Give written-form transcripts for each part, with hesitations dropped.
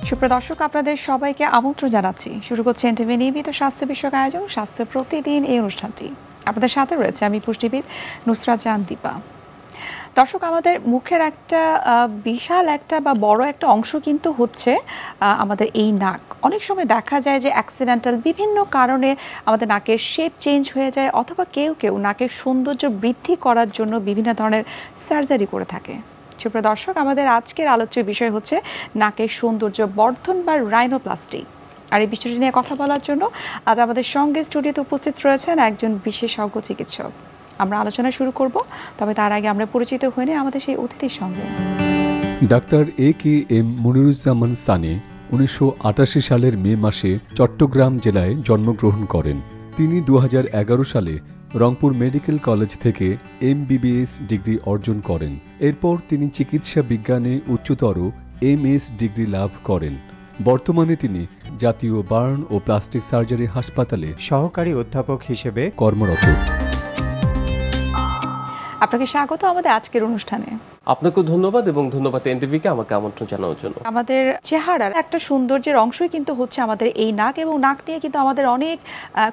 সুপ্রিয় দর্শক, আপনাদের সবাইকে আমন্ত্রণ জানাচ্ছি। শুরু করছে এনটিভি নিয়মিত স্বাস্থ্য বিষয়ক আয়োজন স্বাস্থ্য প্রতিদিন এই অনুষ্ঠানটি। আপনাদের সাথে রয়েছে আমি পুষ্টিবিদ নুসরাত জাহান দীপা। দর্শক, আমাদের মুখের একটা বিশাল একটা বা বড় একটা অংশ কিন্তু হচ্ছে আমাদের এই নাক। অনেক সময় দেখা যায় যে অ্যাক্সিডেন্টাল বিভিন্ন কারণে আমাদের নাকের শেপ চেঞ্জ হয়ে যায়, অথবা কেউ কেউ নাকের সৌন্দর্য বৃদ্ধি করার জন্য বিভিন্ন ধরনের সার্জারি করে থাকে। সুপ্রিয় দর্শক, আমাদের আজকের আলোচ্য বিষয় হচ্ছে নাকের সৌন্দর্য বর্ধন বা রাইনোপ্লাস্টি। আর এই বিষয়টি নিয়ে কথা বলার জন্য আজ আমাদের সঙ্গে স্টুডিওতে উপস্থিত রয়েছেন একজন বিশেষজ্ঞ চিকিৎসক। আমরা আলোচনা শুরু করব, তবে তার আগে আমরা পরিচিত হয়ে নিই আমাদের সেই অতিথির সঙ্গে। Doctor A K M. মনিরুজ্জামান সানি 1988 সালের মে মাসে চট্টগ্রাম জেলায় জন্মগ্রহণ করেন। তিনি 2011 সালে রংপুর মেডিকেল কলেজ থেকে MBBS ডিগ্রি অর্জন করেন। এরপর তিনি চিকিৎসা বিজ্ঞানে উচ্চতর MS ডিগ্রি লাভ করেন। বর্তমানে তিনি জাতীয় বার্ন ও প্লাস্টিক সার্জারি হাসপাতালে সহকারী অধ্যাপক হিসেবে কর্মরত। আপনাকে স্বাগত আমাদের আজকের অনুষ্ঠানে। আপনাকে ধন্যবাদ এবং ধন্যবাদ এনটিভিকে আমাকে আমন্ত্রণ জানানোর জন্য। আমাদের চেহারার একটা সৌন্দর্যের অংশই কিন্তু হচ্ছে আমাদের এই নাক, এবং নাক নিয়ে কিন্তু আমাদের অনেক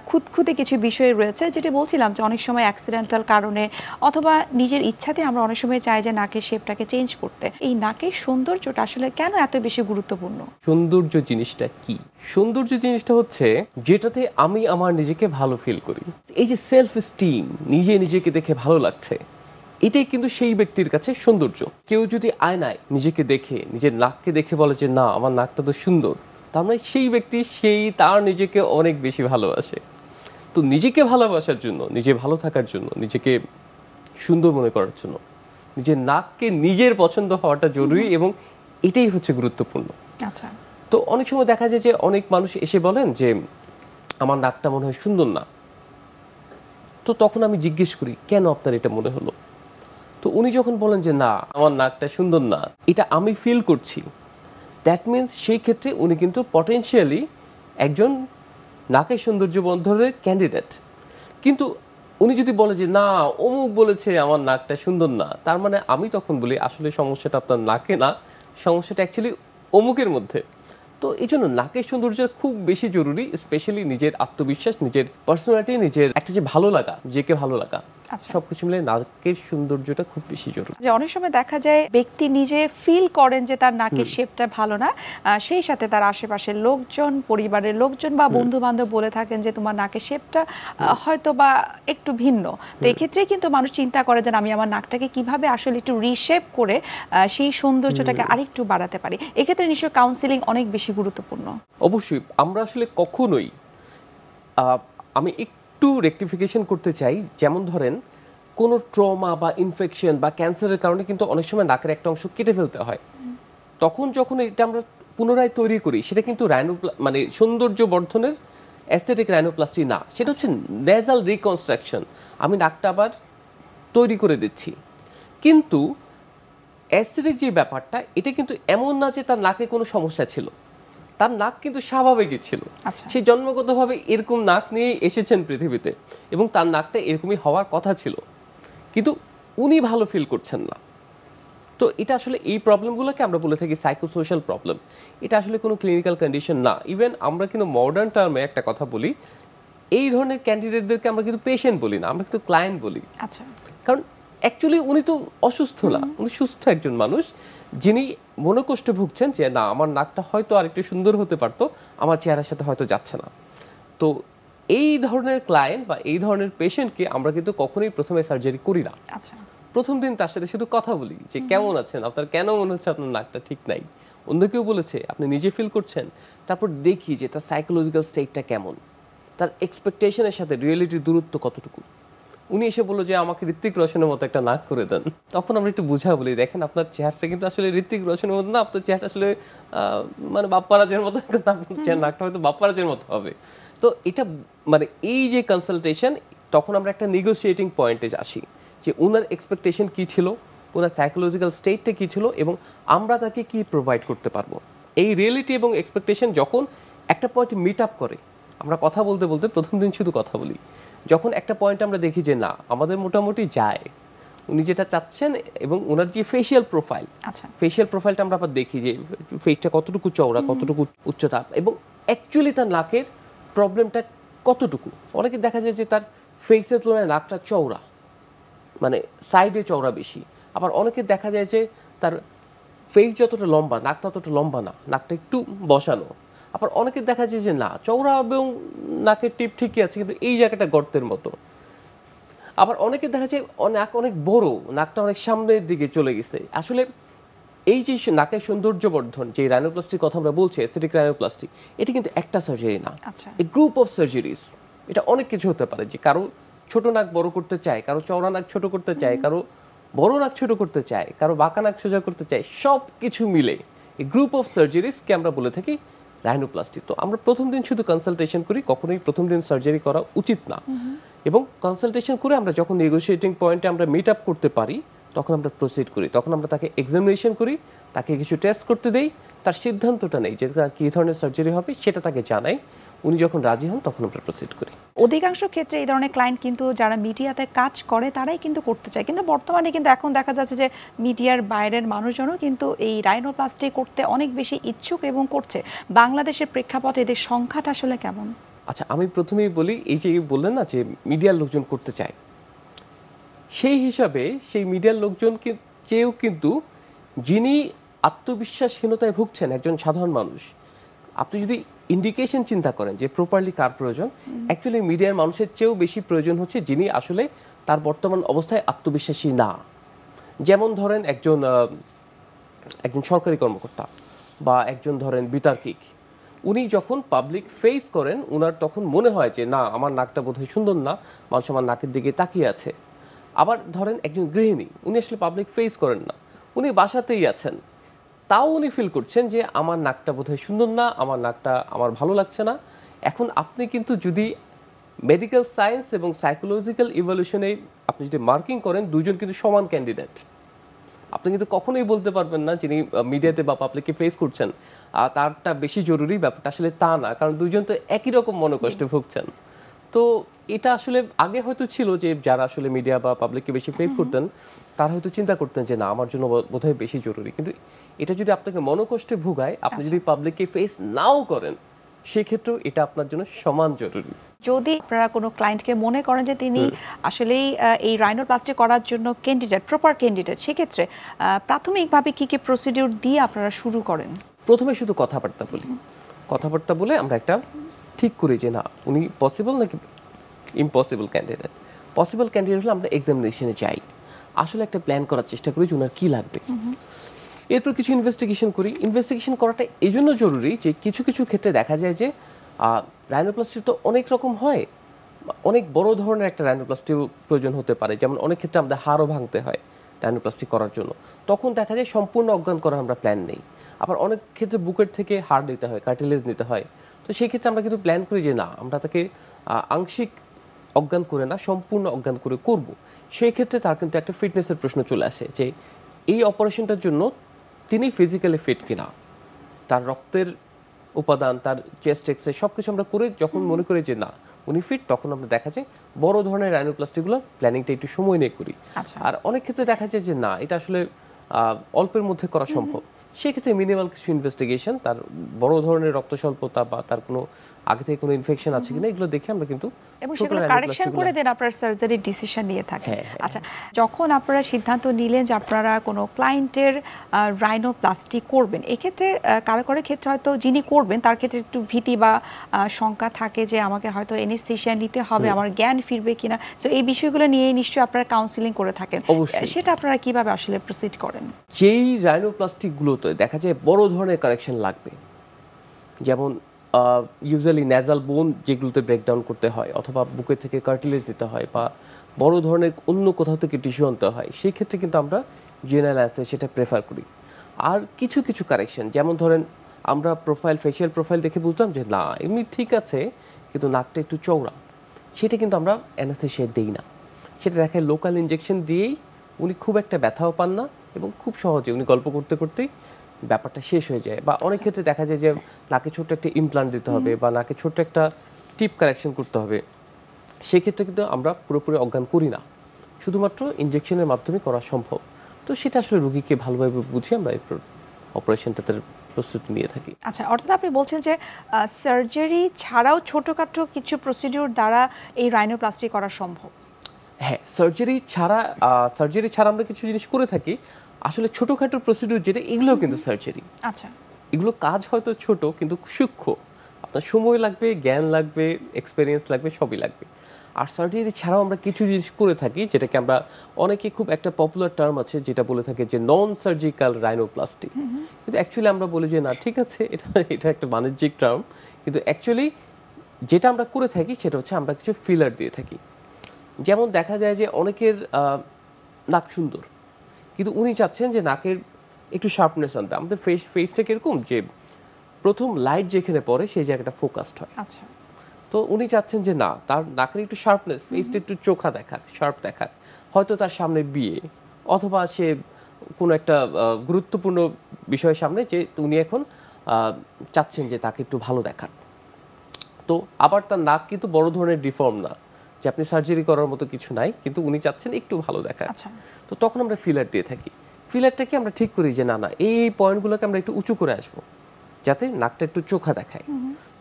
খুঁতখুঁতে কিছু বিষয় রয়েছে, যেটা বলছিলাম যে অনেক সময় অ্যাক্সিডেন্টাল কারণে অথবা নিজের ইচ্ছাতে আমরা অনেক সময় চাই যে নাকের শেপটাকে চেঞ্জ করতে। এই নাকের সৌন্দর্যটা আসলে কেন এত বেশি গুরুত্বপূর্ণ? সৌন্দর্য জিনিসটা কি? সৌন্দর্য জিনিসটা হচ্ছে যেটাতে আমি আমার নিজেকে ভালো ফিল করি। এই যে সেলফ এস্টিম, নিজেকে দেখে ভালো লাগছে, এটাই কিন্তু সেই ব্যক্তির কাছে সৌন্দর্য। কেউ যদি আয়নায় নিজেকে দেখে, নিজের নাককে দেখে বলে যে না আমার নাকটা তো সুন্দর, তার মানে সেই ব্যক্তি তার নিজেকে অনেক বেশি ভালোবাসে। তো নিজেকে ভালোবাসার জন্য, নিজে ভালো থাকার জন্য, নিজেকে সুন্দর মনে করার জন্য নিজের নাককে নিজের পছন্দ হওয়াটা জরুরি, এবং এটাই হচ্ছে গুরুত্বপূর্ণ। আচ্ছা, তো অনেক সময় দেখা যায় যে অনেক মানুষ এসে বলেন যে আমার নাকটা মনে হয় সুন্দর না। তো তখন আমি জিজ্ঞেস করি কেন আপনার এটা মনে হলো? তো উনি যখন বলেন যে না আমার নাকটা সুন্দর না, এটা আমি ফিল করছি, দ্যাট মিনস সেই ক্ষেত্রে উনি কিন্তু পটেনশিয়ালি একজন নাকের সৌন্দর্য বর্ধনের ক্যান্ডিডেট। কিন্তু উনি যদি বলে যে না অমুক বলেছে আমার নাকটা সুন্দর না, তার মানে আমি তখন বলি আসলে সমস্যাটা আপনার নাকে না, সমস্যাটা অ্যাকচুয়ালি অমুকের মধ্যে। তো এই জন্য নাকের সৌন্দর্য খুব বেশি জরুরি, স্পেশালি নিজের আত্মবিশ্বাস, নিজের পার্সোনালিটি, নিজের একটা যে ভালো লাগা, নিজেকে ভালো লাগা, সবকিছু মিলে নাকের সৌন্দর্যটা খুব বেশি জরুরি। যে অনেক সময় দেখা যায় ব্যক্তি নিজে ফিল করেন যে তার নাকের শেপটা ভালো না, সেই সাথে তার আশেপাশের লোকজন, পরিবারের লোকজন বা বন্ধু বান্ধব বলে থাকেন যে তোমার নাকের শেপটা হয়তো বা একটু ভিন্ন। তো এক্ষেত্রে কিন্তু মানুষ চিন্তা করে যে আমি আমার নাকটাকে কিভাবে আসলে একটু রিশেপ করে সেই সৌন্দর্যটাকে আরেকটু বাড়াতে পারি। এক্ষেত্রে নিশ্চয়ই কাউন্সিলিং অনেক বেশি গুরুত্বপূর্ণ। অবশ্যই আমরা আসলে কখনোই আমি একটু রেকটিফিকেশন করতে চাই। যেমন ধরেন কোনো ট্রমা বা ইনফেকশন বা ক্যান্সারের কারণে কিন্তু অনেক সময় নাকের একটা অংশ কেটে ফেলতে হয়। তখন যখন এটা আমরা পুনরায় তৈরি করি, সেটা কিন্তু মানে সৌন্দর্য বর্ধনের অ্যাস্থেটিক রাইনোপ্লাস্টি না, সেটা হচ্ছে নেজাল রিকনস্ট্রাকশন। আমি নাকটা আবার তৈরি করে দিচ্ছি। কিন্তু অ্যাস্থেটিক যে ব্যাপারটা, এটা কিন্তু এমন না যে তার নাকে কোনো সমস্যা ছিল, তার নাক কিন্তু স্বাভাবিকই ছিল। সে জন্মগতভাবে এরকম নাক নিয়ে এসেছেন পৃথিবীতে, এবং তার নাকটা এরকমই হওয়ার কথা ছিল, কিন্তু উনি ভালো ফিল করছেন না। তো এটা আসলে এই প্রবলেমগুলোকে আমরা বলে থাকি সাইকোসোশ্যাল প্রবলেম। এটা আসলে কোনো ক্লিনিক্যাল কন্ডিশন না। ইভেন আমরা কিন্তু মডার্ন টার্মে একটা কথা বলি, এই ধরনের ক্যান্ডিডেটদেরকে আমরা কিন্তু পেশেন্ট বলি না, আমরা কিন্তু ক্লায়েন্ট বলি। আচ্ছা, কারণ অ্যাকচুয়ালি উনি তো অসুস্থ না, উনি সুস্থ একজন মানুষ যিনি মনোকষ্টে ভুগছেন যে না আমার নাকটা হয়তো আরেকটু সুন্দর হতে পারতো, আমার চেহারার সাথে হয়তো যাচ্ছে না। তো এই ধরনের ক্লায়েন্ট বা এই ধরনের পেশেন্টকে আমরা কিন্তু কখনোই প্রথমে সার্জারি করি না। আচ্ছা, প্রথম দিন তার সাথে শুধু কথা বলি যে কেমন আছেন, আপনার কেন মনে হচ্ছে আপনার নাকটা ঠিক নাই, অন্য কেউ বলেছে, আপনি নিজে ফিল করছেন। তারপর দেখি যে তার সাইকোলজিক্যাল স্টেটটা কেমন, তার এক্সপেকটেশনের সাথে রিয়েলিটির দূরত্ব কতটুকু। উনি এসে বললো যে আমাকে ঋত্বিক রোশনের মতো একটা নাক করে দেন। তখন আমরা একটু বুঝা বলি, দেখেন আপনার চেহারাটা কিন্তু আসলে ঋত্বিক রোশনের মতো না, আপনার চেহারাটা আসলে মানে বাপ্পারাজের মতো, আপনার নাকটা হয়তো বাপ্পারাজের মতো হবে। তো এটা মানে এই যে কনসালটেশন, তখন আমরা একটা নেগোসিয়েটিং পয়েন্টে আসি যে ওনার এক্সপেকটেশন কী ছিল, ওনার সাইকোলজিক্যাল স্টেটটা কী ছিল, এবং আমরা তাকে কি প্রোভাইড করতে পারবো। এই রিয়েলিটি এবং এক্সপেকটেশন যখন একটা পয়েন্ট মিট আপ করে, আমরা কথা বলতে বলতে প্রথম দিন শুধু কথা বলি, যখন একটা পয়েন্ট আমরা দেখি যে না আমাদের মোটামুটি যায়, উনি যেটা চাচ্ছেন এবং ওনার যে ফেশিয়াল প্রোফাইল, আচ্ছা ফেশিয়াল প্রোফাইলটা আমরা আবার দেখি যে ফেসটা কতটুকু চওড়া, কতটুকু উচ্চতা এবং অ্যাকচুয়ালি তার নাকের প্রবলেমটা কতটুকু। অনেকে দেখা যায় যে তার ফেসের তুলনায় নাকটা চওড়া, মানে সাইডে চওড়া বেশি। আবার অনেকে দেখা যায় যে তার ফেস যতটা লম্বা, নাক ততটা লম্বা না, নাকটা একটু বসানো। আবার অনেকে দেখা যায় যে না, চওড়া এবং নাকের টিপ ঠিকই আছে কিন্তু এই জায়গাটা গর্তের মতো। আবার অনেকে দেখা যায় নাক অনেক বড়, নাকটা অনেক সামনের দিকে চলে গেছে। আসলে এই যে নাকের সৌন্দর্যবর্ধন যে রাইনোপ্লাস্টির কথা আমরা বলছি, এস্থেটিক রাইনোপ্লাস্টি, এটা কিন্তু একটা সার্জারি না, আচ্ছা এ গ্রুপ অফ সার্জারিজ। এটা অনেক কিছু হতে পারে, যে কারো ছোট নাক বড় করতে চায়, কারো চওড়া নাক ছোট করতে চায়, কারো বড় নাক ছোট করতে চায়, কারো বাঁকা নাক সোজা করতে চায়, সব কিছু মিলে এই গ্রুপ অফ সার্জারিজকে আমরা বলে থাকি রাইনোপ্লাস্টি। তো আমরা প্রথম দিন শুধু কনসালটেশন করি, কখনোই প্রথম দিন সার্জারি করা উচিত না। এবং কনসালটেশন করে আমরা যখন নেগোশিয়েটিং পয়েন্টে আমরা মিট আপ করতে পারি, তখন আমরা প্রসিড করি, তখন আমরা তাকে এক্সামিনেশন করি, তাকে কিছু টেস্ট করতে দেই, তার সিদ্ধান্তটা নেই যে তার কী ধরনের সার্জারি হবে সেটা তাকে জানাই। উনি যখন রাজি হন তখন আমরা প্রসিড করি। অধিকাংশ ক্ষেত্রে এই ধরনের ক্লায়েন্ট কিন্তু যারা মিডিয়াতে কাজ করে তারাই কিন্তু করতে চায়, কিন্তু বর্তমানে কিন্তু এখন দেখা যাচ্ছে যে মিডিয়ার বাইরের মানুষজনও কিন্তু এই রাইনোপ্লাস্টি করতে অনেক বেশি ইচ্ছুক এবং করছে। বাংলাদেশের প্রেক্ষাপটে এদের সংখ্যাটা আসলে কেমন? আচ্ছা, আমি প্রথমেই বলি, এই যে বললেন না যে মিডিয়ার লোকজন করতে চায়, সেই হিসাবে সেই মিডিয়ার লোকজন চেয়েও কিন্তু যিনি আত্মবিশ্বাসহীনতায় ভুগছেন, একজন সাধারণ মানুষ, আপনি যদি ইন্ডিকেশন চিন্তা করেন যে প্রপারলি কার প্রয়োজন, অ্যাকচুয়ালি মিডিয়ার মানুষের চেয়েও বেশি প্রয়োজন হচ্ছে যিনি আসলে তার বর্তমান অবস্থায় আত্মবিশ্বাসী না। যেমন ধরেন একজন সরকারি কর্মকর্তা বা একজন ধরেন বিতার্কিক, উনি যখন পাবলিক ফেস করেন, উনার তখন মনে হয় যে না, আমার নাকটা বোধহয় সুন্দর না, মানুষ আমার নাকের দিকে তাকিয়ে আছে। আবার ধরেন একজন গৃহিণী, উনি আসলে পাবলিক ফেস করেন না, উনি বাসাতেই আছেন, তাও উনি ফিল করছেন যে আমার নাকটা বোধহয় সুন্দর না, আমার নাকটা আমার ভালো লাগছে না। এখন আপনি কিন্তু যদি মেডিকেল সায়েন্স এবং সাইকোলজিক্যাল ইভলিউশনে আপনি যদি মার্কিং করেন, দুজন কিন্তু সমান ক্যান্ডিডেট। আপনি কিন্তু কখনোই বলতে পারবেন না যিনি মিডিয়াতে বা পাবলিককে ফেস করছেন তারটা বেশি জরুরি, ব্যাপারটা আসলে তা না, কারণ দুজন তো একই রকম মনোকষ্টে ভুগছেন। তো এটা আসলে আগে হয়তো ছিল যে যারা আসলে মিডিয়া বা পাবলিককে বেশি ফেস করতেন তারা হয়তো চিন্তা করতেন যে না, আমার জন্য বোধহয় বেশি জরুরি। কিন্তু এটা যদি আপনাকে মনোকষ্টে ভোগায়, আপনি যদি পাবলিককে ফেস নাও করেন, সেক্ষেত্রেও এটা আপনার জন্য সমান জরুরি। যদি আপনারা কোনো ক্লায়েন্টকে মনে করেন যে তিনি আসলেই এই রাইনোপ্লাস্টি করার জন্য ক্যান্ডিডেট, প্রপার ক্যান্ডিডেট, সেক্ষেত্রে প্রাথমিকভাবে কী কী প্রসিডিউর দিয়ে আপনারা শুরু করেন? প্রথমে শুধু কথাবার্তা বলি, কথাবার্তা বলে আমরা একটা ঠিক করি যে না, উনি পসিবল নাকি ইম্পসিবল ক্যান্ডিডেট। পসিবল ক্যান্ডিডেট হলে আমরা এক্সামিনেশনে যাই, আসলে একটা প্ল্যান করার চেষ্টা করি যে ওনার কী লাগবে। এরপর কিছু ইনভেস্টিগেশন করি। ইনভেস্টিগেশন করাটা এই জন্য জরুরি যে কিছু কিছু ক্ষেত্রে দেখা যায় যে রাইনোপ্লাস্টি তো অনেক রকম হয়, অনেক বড় ধরনের একটা রাইনোপ্লাস্টিও প্রয়োজন হতে পারে। যেমন অনেক ক্ষেত্রে আমাদের হাড়ও ভাঙতে হয় রাইনোপ্লাস্টি করার জন্য, তখন দেখা যায় সম্পূর্ণ অজ্ঞান করার আমরা প্ল্যান নেই। আবার অনেক ক্ষেত্রে বুকের থেকে হাড় নিতে হয়, কার্টিলেজ নিতে হয়। তো সেই ক্ষেত্রে আমরা কিন্তু প্ল্যান করি যে না, আমরা তাকে আংশিক অজ্ঞান করে না, সম্পূর্ণ অজ্ঞান করে করব। সেই ক্ষেত্রে তার কিন্তু একটা ফিটনেসের প্রশ্ন চলে আসে যে এই অপারেশনটার জন্য তিনি ফিজিক্যালি ফিট কিনা, তার রক্তের উপাদান, তার চেস্ট এক্সরে সব কিছু আমরা করে যখন মনে করি যে না উনি ফিট, তখন আমরা দেখা যায় বড় ধরনের রাইনোপ্লাস্টিগুলো প্ল্যানিংটা একটু সময় নিয়ে করি। আর অনেক ক্ষেত্রে দেখা যায় যে না, এটা আসলে অল্পের মধ্যে করা সম্ভব, সেক্ষেত্রে মিনিমাল কিছু ইনভেস্টিগেশন, তার বড় ধরনের রক্ত স্বল্পতা বা তার কোনো আগে থেকে কোনো ইনফেকশন আছে কিনা এগুলো দেখে আমরা কিন্তু এবং সেগুলো কারেকশন করে দেন, আপনার সার্জারির ডিসিশন নিয়ে থাকে। আচ্ছা, যখন আপনারা সিদ্ধান্ত নিলেন যে আপনারা কোনো ক্লায়েন্টের রাইনোপ্লাস্টি করবেন, এক্ষেত্রে কারো ক্ষেত্রে হয়তো যিনি করবেন তার ক্ষেত্রে একটু ভীতি বা শঙ্কা থাকে যে আমাকে হয়তো এনেস্থেসিয়া নিতে হবে, আমার জ্ঞান ফিরবে কিনা। তো এই বিষয়গুলো নিয়ে নিশ্চয়ই আপনারা কাউন্সিলিং করে থাকেন, সেটা আপনারা কিভাবে আসলে প্রসিড করেন? যেই রাইনোপ্লাস্টিকগুলোতে দেখা যায় বড় ধরনের কারেকশন লাগবে, যেমন ইউজুয়ালি ন্যাজাল বোন যেগুলোতে ব্রেকডাউন করতে হয়, অথবা বুকের থেকে কার্টিলেজ দিতে হয়, বা বড় ধরনের অন্য কোথাও থেকে টিস্যু আনতে হয়, সেই ক্ষেত্রে কিন্তু আমরা জেনারেল অ্যানেস্থেসিয়া প্রেফার করি। আর কিছু কিছু কারেকশন, যেমন ধরেন আমরা ফেশিয়াল প্রোফাইল দেখে বুঝলাম যে না এমনি ঠিক আছে কিন্তু নাকটা একটু চওড়া, সেটা কিন্তু আমরা অ্যানেস্থেসিয়া দিই না। সেটা দেখায় লোকাল ইনজেকশন দিয়েই উনি খুব একটা ব্যথাও পান না এবং খুব সহজে উনি গল্প করতে করতেই ব্যাপারটা শেষ হয়ে যায়। বা অনেক ক্ষেত্রে দেখা যায় যে নাকে ছোট্ট একটা ইমপ্লান্ট দিতে হবে বা নাকে ছোট্ট একটা টিপ কারেকশন করতে হবে, সেক্ষেত্রে কিন্তু আমরা পুরোপুরি অজ্ঞান করি না। শুধুমাত্র ইনজেকশনের মাধ্যমে করা সম্ভব। তো সেটা আসলে রোগীকে ভালোভাবে বুঝিয়ে আমরা এই অপারেশনটাতে প্রস্তুতি নিয়ে থাকি। আচ্ছা, অর্থাৎ আপনি বলছেন যে সার্জারি ছাড়াও ছোটোখাটো কিছু প্রসিডিউর দ্বারা এই রাইনোপ্লাস্টি করা সম্ভব। হ্যাঁ, সার্জারি ছাড়া আমরা কিছু জিনিস করে থাকি। আসলে ছোটোখাটো প্রসিডিউর যেটা, এগুলোও কিন্তু সার্জারি। আচ্ছা, এগুলো কাজ হয়তো ছোট কিন্তু সূক্ষ্ম, আপনার সময় লাগবে, জ্ঞান লাগবে, এক্সপেরিয়েন্স লাগবে, সবই লাগবে। আর সার্জারি ছাড়াও আমরা কিছু জিনিস করে থাকি, যেটাকে আমরা অনেকে, খুব একটা পপুলার টার্ম আছে যেটা বলে থাকে যে নন সার্জিক্যাল রাইনোপ্লাস্টি। কিন্তু অ্যাকচুয়ালি আমরা বলি যে না, ঠিক আছে, এটা একটা বাণিজ্যিক টার্ম, কিন্তু অ্যাকচুয়ালি যেটা আমরা করে থাকি সেটা হচ্ছে আমরা কিছু ফিলার দিয়ে থাকি। যেমন দেখা যায় যে অনেকের নাক সুন্দর, কিন্তু উনি চাচ্ছেন যে নাকের একটু শার্পনেস আনতে। আমাদের ফেসটা কিরকম, যে প্রথম লাইট যেখানে পড়ে সেই জায়গাটা ফোকাসড হয়। আচ্ছা, তো উনি চাচ্ছেন যে না, তার নাকের একটু শার্পনেস, ফেসটা একটু চোখা দেখাক, শার্প দেখাক। হয়তো তার সামনে বিয়ে, অথবা সে কোনো একটা গুরুত্বপূর্ণ বিষয়ের সামনে, যে উনি এখন চাচ্ছেন যে তাকে একটু ভালো দেখাক। তো আবার তার নাক কিন্তু বড় ধরনের ডিফর্ম না, যে আপনি সার্জারি করার মতো কিছু নাই, কিন্তু উনি চাচ্ছেন একটু ভালো দেখাক। আচ্ছা, তো তখন আমরা ফিলার দিয়ে থাকি। ফিলারটাকে আমরা ঠিক করি যে না, এই পয়েন্টগুলোকে আমরা একটু উঁচু করে আসবো, যাতে নাকটা একটু চোখা দেখায়।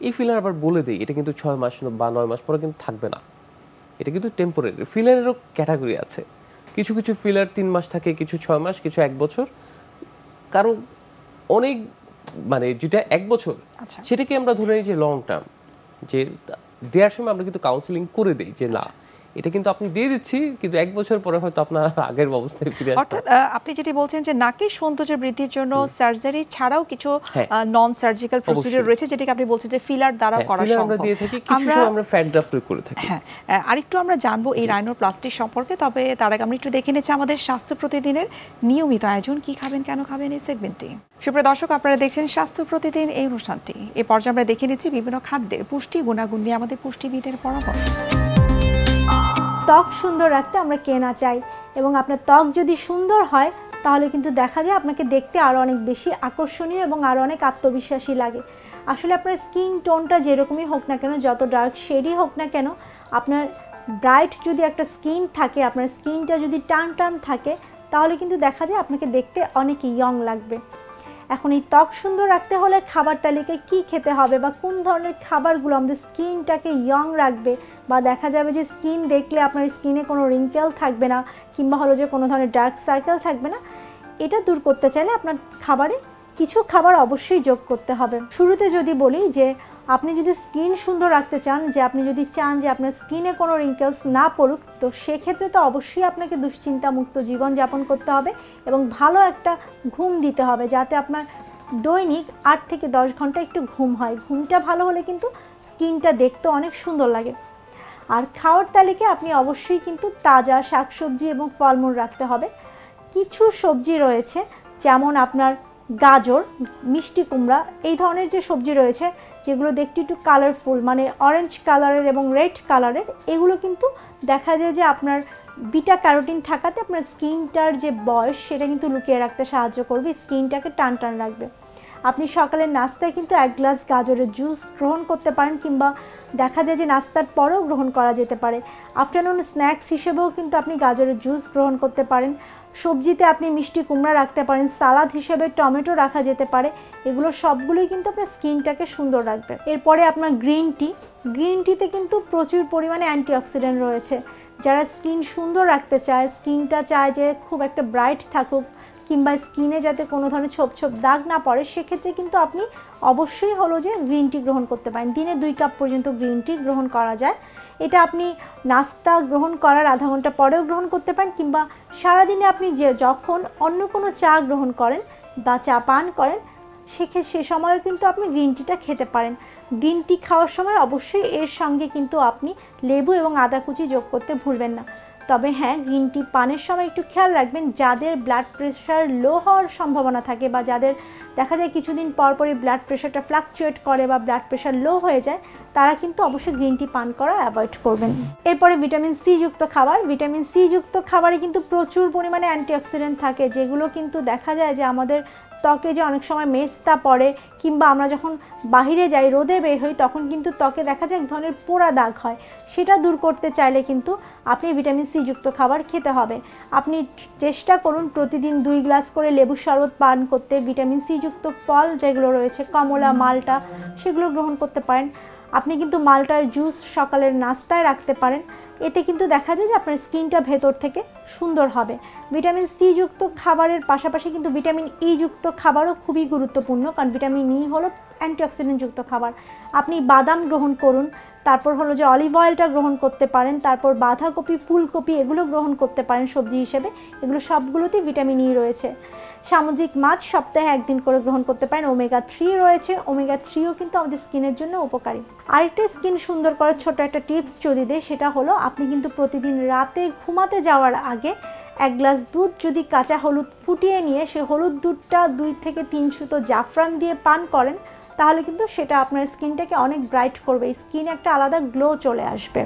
এই ফিলার আবার বলে দিই, এটা কিন্তু 6 মাস বা 9 মাস পরে কিন্তু থাকবে না, এটা কিন্তু টেম্পোরারি। ফিলারেরও ক্যাটাগরি আছে, কিছু কিছু ফিলার 3 মাস থাকে, কিছু 6 মাস, কিছু 1 বছর, কারো অনেক, মানে যেটা 1 বছর সেটাকে আমরা ধরে নিই যে লং টার্ম। যে দেওয়ার সময় আমরা কিন্তু কাউন্সেলিং করে দিই যে না, এটা কিন্তু আপনি দিয়ে দিচ্ছি, কিন্তু 1 বছর পরে হয়তো আপনার আগের অবস্থায় ফিরে আসবে। অর্থাৎ আপনি যেটি বলছেন যে নাকের সৌন্দর্য বৃদ্ধির জন্য সার্জারি ছাড়াও কিছু নন সার্জিক্যাল প্রসিডিউর রয়েছে, যেটাকে আপনি বলছেন যে ফিলার দ্বারা করা সম্ভব। আমরা দিয়ে থাকি, কিছু সময় আমরা ফ্যাট গ্রাফট করে থাকি। হ্যাঁ, আরেকটু আমরা জানবো এই রাইনোপ্লাস্টি সম্পর্কে, তবে তার আগে আমরা একটু দেখে নিচ্ছি আমাদের স্বাস্থ্য প্রতিদিনের নিয়মিত আয়োজন, কি খাবেন কেন খাবেন এই সেগমেন্টটি। সুপ্রিয় দর্শক, আপনারা দেখছেন স্বাস্থ্য প্রতিদিন এই অনুষ্ঠানটি। এই পর্যায়ে আমরা দেখে নিচ্ছি বিভিন্ন খাদ্যের পুষ্টি গুণাগুণ নিয়ে আমাদের পুষ্টিবিদের পরামর্শ। ত্বক সুন্দর রাখতে আমরা কে না চাই, এবং আপনার ত্বক যদি সুন্দর হয় তাহলে কিন্তু দেখা যায় আপনাকে দেখতে আরও অনেক বেশি আকর্ষণীয় এবং আরও অনেক আত্মবিশ্বাসী লাগে। আসলে আপনার স্কিন টোনটা যেরকমই হোক না কেন, যত ডার্ক শেডই হোক না কেন, আপনার ব্রাইট যদি একটা স্কিন থাকে, আপনার স্কিনটা যদি টান টান থাকে, তাহলে কিন্তু দেখা যায় আপনাকে দেখতে অনেক ইয়ং লাগবে। এখন এই ত্বক সুন্দর রাখতে হলে খাবার তালিকায় কি খেতে হবে বা কোন ধরনের খাবারগুলো আমাদের স্কিনটাকে ইয়ং রাখবে, বা দেখা যাবে যে স্কিন দেখলে আপনার স্কিনে কোনো রিঙ্কেল থাকবে না, কিংবা হলো যে কোনো ধরনের ডার্ক সার্কেল থাকবে না, এটা দূর করতে চাইলে আপনার খাবারে কিছু খাবার অবশ্যই যোগ করতে হবে। শুরুতে যদি বলি যে আপনি যদি স্কিন সুন্দর রাখতে চান, যে আপনি যদি চান যে আপনার স্কিনে কোনো রিঙ্কেলস না পড়ুক, তো সেক্ষেত্রে তো অবশ্যই আপনাকে দুশ্চিন্তামুক্ত জীবনযাপন করতে হবে এবং ভালো একটা ঘুম দিতে হবে, যাতে আপনার দৈনিক 8 থেকে 10 ঘন্টা একটু ঘুম হয়। ঘুমটা ভালো হলে কিন্তু স্কিনটা দেখতে অনেক সুন্দর লাগে। আর খাওয়ার তালিকায় আপনি অবশ্যই কিন্তু তাজা শাকসবজি এবং ফলমূল রাখতে হবে। কিছু সবজি রয়েছে, যেমন আপনার গাজর, মিষ্টি কুমড়া, এই ধরনের যে সবজি রয়েছে যেগুলো দেখতে একটু কালারফুল, মানে অরেঞ্জ কালারের এবং রেড কালারের, এগুলো কিন্তু দেখা যায় যে আপনার বিটা ক্যারোটিন থাকাতে আপনার স্কিনটার যে বয়স সেটা কিন্তু লুকিয়ে রাখতে সাহায্য করবে, স্কিনটাকে টান টান রাখবে। আপনি সকালের নাস্তায় কিন্তু 1 গ্লাস গাজরের জুস গ্রহণ করতে পারেন, কিংবা দেখা যায় যে নাস্তার পরেও গ্রহণ করা যেতে পারে। আফটারনুন স্ন্যাক্স হিসেবেও কিন্তু আপনি গাজরের জুস গ্রহণ করতে পারেন। সবজিতে আপনি মিষ্টি কুমড়া রাখতে পারেন, সালাদ হিসেবে টমেটো রাখা যেতে পারে। এগুলো সবগুলোই কিন্তু আপনার স্কিনটাকে সুন্দর রাখবে। এরপরে আপনার গ্রিন টিতে কিন্তু প্রচুর পরিমাণে অ্যান্টিঅক্সিডেন্ট রয়েছে। যারা স্কিন সুন্দর রাখতে চায়, স্কিনটা চায় যে খুব একটা ব্রাইট থাকুক, কিংবা স্কিনে যাতে কোনো ধরনের ছোপ ছোপ দাগ না পড়ে, সেক্ষেত্রে কিন্তু আপনি অবশ্যই হলো যে গ্রিন টি গ্রহণ করতে পারেন। দিনে 2 কাপ পর্যন্ত গ্রিন টি গ্রহণ করা যায়। এটা আপনি নাস্তা গ্রহণ করার আধা ঘন্টা পরেও গ্রহণ করতে পারেন, কিংবা সারাদিনে আপনি যখন অন্য কোনো চা গ্রহণ করেন বা চা পান করেন, সে সময়ও কিন্তু আপনি গ্রিন টিটা খেতে পারেন। গ্রিন টি খাওয়ার সময় অবশ্যই এর সঙ্গে কিন্তু আপনি লেবু এবং আদা কুচি যোগ করতে ভুলবেন না। তবে হ্যাঁ, গ্রিন টি পানের সময় একটু খেয়াল রাখবেন, যাদের ব্লাড প্রেশার লো হওয়ার সম্ভাবনা থাকে বা যাদের দেখা যায় কিছুদিন পরপরই ব্লাড প্রেশারটা ফ্লাকচুয়েট করে বা ব্লাড প্রেশার লো হয়ে যায়, তারা কিন্তু অবশ্যই গ্রিন টি পান করা অ্যাভয়েড করবেন। এরপরে ভিটামিন সি যুক্ত খাবার। ভিটামিন সি যুক্ত খাবারে কিন্তু প্রচুর পরিমাণে অ্যান্টিঅক্সিডেন্ট থাকে, যেগুলো কিন্তু দেখা যায় যে আমাদের ত্বকে যে অনেক সময় মেস্তা পড়ে কিংবা আমরা যখন বাহিরে যাই রোদে বের হই তখন কিন্তু ত্বকে দেখা যায় এক ধরনের পোড়া দাগ হয়, সেটা দূর করতে চাইলে কিন্তু আপনি ভিটামিন সি যুক্ত খাবার খেতে হবে। আপনি চেষ্টা করুন প্রতিদিন 2 গ্লাস করে লেবুর শরবত পান করতে। ভিটামিন সি যুক্ত ফল যেগুলো রয়েছে কমলা, মালটা, সেগুলো গ্রহণ করতে পারেন। আপনি কিন্তু মালটার জুস সকালের নাস্তায় রাখতে পারেন, এতে কিন্তু দেখা যায় যে আপনার স্কিনটা ভেতর থেকে সুন্দর হবে। ভিটামিন সি যুক্ত খাবারের পাশাপাশি কিন্তু ভিটামিন ই যুক্ত খাবারও খুবই গুরুত্বপূর্ণ, কারণ ভিটামিন ই হলো অ্যান্টিঅক্সিডেন্ট যুক্ত খাবার। আপনি বাদাম গ্রহণ করুন, তারপর হলো যে অলিভ অয়েলটা গ্রহণ করতে পারেন, তারপর বাঁধাকপি, ফুলকপি এগুলো গ্রহণ করতে পারেন সবজি হিসেবে, এগুলো সবগুলোতেই ভিটামিন ই রয়েছে। সামুদ্রিক মাছ সপ্তাহে 1 দিন করে গ্রহণ করতে পারেন। ওমেগা 3 রয়েছে, ওমেগা 3ও কিন্তু আমাদের স্কিনের জন্য উপকারী। আরেকটা স্কিন সুন্দর করার ছোট একটা টিপস যদি দেয়, সেটা হলো আপনি কিন্তু প্রতিদিন রাতে ঘুমাতে যাওয়ার আগে 1 গ্লাস দুধ যদি কাঁচা হলুদ ফুটিয়ে নিয়ে সে হলুদ দুধটা 2 থেকে 3 সুতো জাফরান দিয়ে পান করেন, তাহলে কিন্তু সেটা আপনার স্কিনটাকে অনেক ব্রাইট করবে, স্কিনে একটা আলাদা গ্লো চলে আসবে।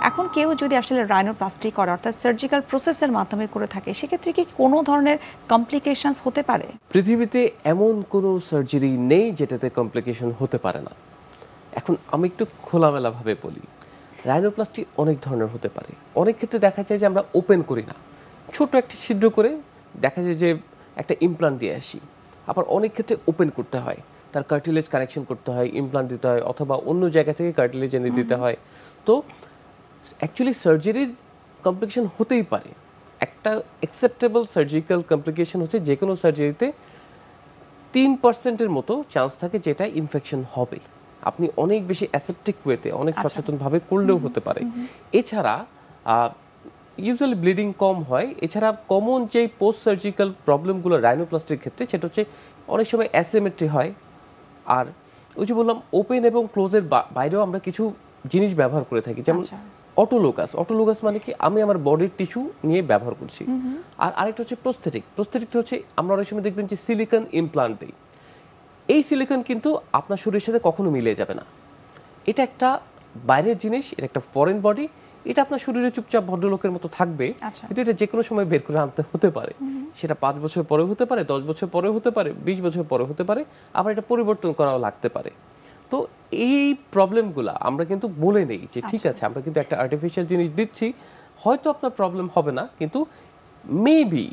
এখন কেউ যদি আসলে রাইনোপ্লাস্টি করে অর্থাৎ সার্জিক্যাল প্রসেসের মাধ্যমে করে থাকে, সেক্ষেত্রে কি কোনো ধরনের কমপ্লিকেশনস হতে পারে? পৃথিবীতে এমন কোনো সার্জারি নেই যেটাতে কমপ্লিকেশন হতে পারে না। এখন আমি একটু খোলামেলাভাবে বলি, রাইনোপ্লাস্টি অনেক ধরনের হতে পারে। অনেক ক্ষেত্রে দেখা যায় যে আমরা ওপেন করি না, ছোট একটা ছিদ্র করে দেখা যায় যে একটা ইমপ্লান্ট দিয়ে আসি। আবার অনেক ক্ষেত্রে ওপেন করতে হয়, তার কার্টিলেজ কানেকশন করতে হয়, ইমপ্লান্ট দিতে হয়, অথবা অন্য জায়গা থেকে কার্টিলেজ এনে দিতে হয়। তো অ্যাকচুয়ালি সার্জারির কমপ্লিকেশন হতেই পারে। একটা অ্যাকসেপ্টেবল সার্জিক্যাল কমপ্লিকেশন হচ্ছে যে কোনো সার্জারিতে 3%-এর মতো চান্স থাকে যেটা ইনফেকশন হবে। আপনি অনেক বেশি অ্যাসেপ্টিক ওয়েতে অনেক সচেতনভাবে করলেও হতে পারে। এছাড়া ইউজুয়ালি ব্লিডিং কম হয়। এছাড়া কমন যেই পোস্ট সার্জিক্যাল প্রবলেমগুলো রাইনোপ্লাস্টির ক্ষেত্রে, সেটা হচ্ছে অনেক সময় অ্যাসিমেট্রি হয়। আর ওই যে বললাম ওপেন এবং ক্লোজের বাইরেও আমরা কিছু জিনিস ব্যবহার করে থাকি, যেমন অটোলোকাস। অটোলোকাস মানে কি, আমি আমার বডির টিস্যু নিয়ে ব্যবহার করছি। আর আরেকটা হচ্ছে প্রস্থেটিক। প্রস্থেটিকটা হচ্ছে আমরা অনেক সময় দেখবেন যে সিলিকন ইমপ্লান্ট দিই। এই সিলিকন কিন্তু আপনার শরীরের সাথে কখনো মিলে যাবে না। এটা একটা বাইরের জিনিস, এটা একটা ফরেন বডি, এটা আপনার শরীরে চুপচাপ ভদ্রলোকের মতো থাকবে, কিন্তু এটা যে কোনো সময় বের করে আনতে হতে পারে। সেটা 5 বছর পরে হতে পারে, 10 বছর পরে হতে পারে, 20 বছর পরে হতে পারে, আবার এটা পরিবর্তন করাও লাগতে পারে। তো এই প্রবলেমগুলো আমরা কিন্তু বলে নেই যে ঠিক আছে আমরা কিন্তু একটা আর্টিফিশিয়াল জিনিস দিচ্ছি, হয়তো আপনার প্রবলেম হবে না, কিন্তু মেবি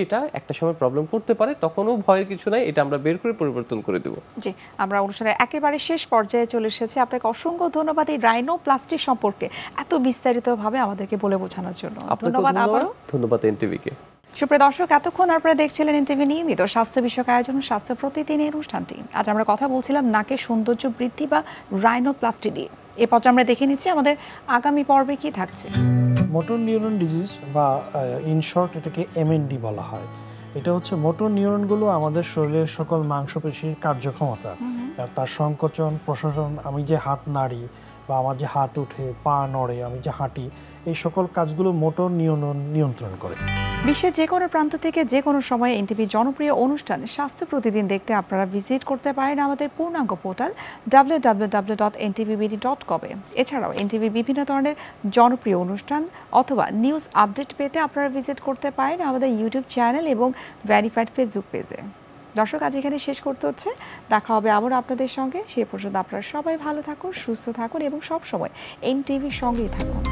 এটা একটা সময় প্রবলেম করতে পারে, তখনও ভয়ের কিছু নাই, এটা আমরা বের করে পরিবর্তন করে দেব। জি, আমরা অনুষ্ঠানের একেবারে শেষ পর্যায়ে চলে এসেছি। আপনাকে অসংখ্য ধন্যবাদ এই রাইনোপ্লাস্টি সম্পর্কে এত বিস্তারিতভাবে আমাদেরকে বলে বোঝানোর জন্য। ধন্যবাদ আবারও। ধন্যবাদ এনটিভিকে। সুপ্রিয় দর্শক, এতক্ষণ আপনারা দেখছিলেন এনটিভি নিয়মিত স্বাস্থ্য বিষয়ক আয়োজন স্বাস্থ্য প্রতিদিন এই অনুষ্ঠানটি। আজ আমরা কথা বলছিলাম নাকের সৌন্দর্য বৃদ্ধি বা রাইনোপ্লাস্টি নিয়ে। এ পর্যায়ে আমরা দেখে নিচ্ছি আমাদের আগামী পর্বে কি থাকছে। মোটর নিউরন ডিজিজ বা ইন শর্ট এটাকে এমএনডি বলা হয়। এটা হচ্ছে মোটর নিউরনগুলো আমাদের শরীরের সকল মাংসপেশির কার্যক্ষমতা, তার সংকোচন, প্রসারণ, আমি যে হাত নাড়ি বা আমার যে হাত উঠে, পা নড়ে, আমি যে হাঁটি, এই সকল কাজগুলো মোটর নিউরন নিয়ন্ত্রণ করে। বিশ্বের যে কোনো প্রান্ত থেকে যে কোনো সময়ে এনটিভির জনপ্রিয় অনুষ্ঠান স্বাস্থ্য প্রতিদিন দেখতে আপনারা ভিজিট করতে পারেন আমাদের পূর্ণাঙ্গ পোর্টাল www.ntvbd.com এ। এছাড়াও এনটিভির বিভিন্ন ধরনের জনপ্রিয় অনুষ্ঠান অথবা নিউজ আপডেট পেতে আপনারা ভিজিট করতে পারেন আমাদের ইউটিউব চ্যানেল এবং ভেরিফাইড ফেসবুক পেজে। দর্শক, আজ এখানে শেষ করতে হচ্ছে। দেখা হবে আবার আপনাদের সঙ্গে। সে পর্যন্ত আপনারা সবাই ভালো থাকুন, সুস্থ থাকুন এবং সবসময় এনটিভির সঙ্গেই থাকুন।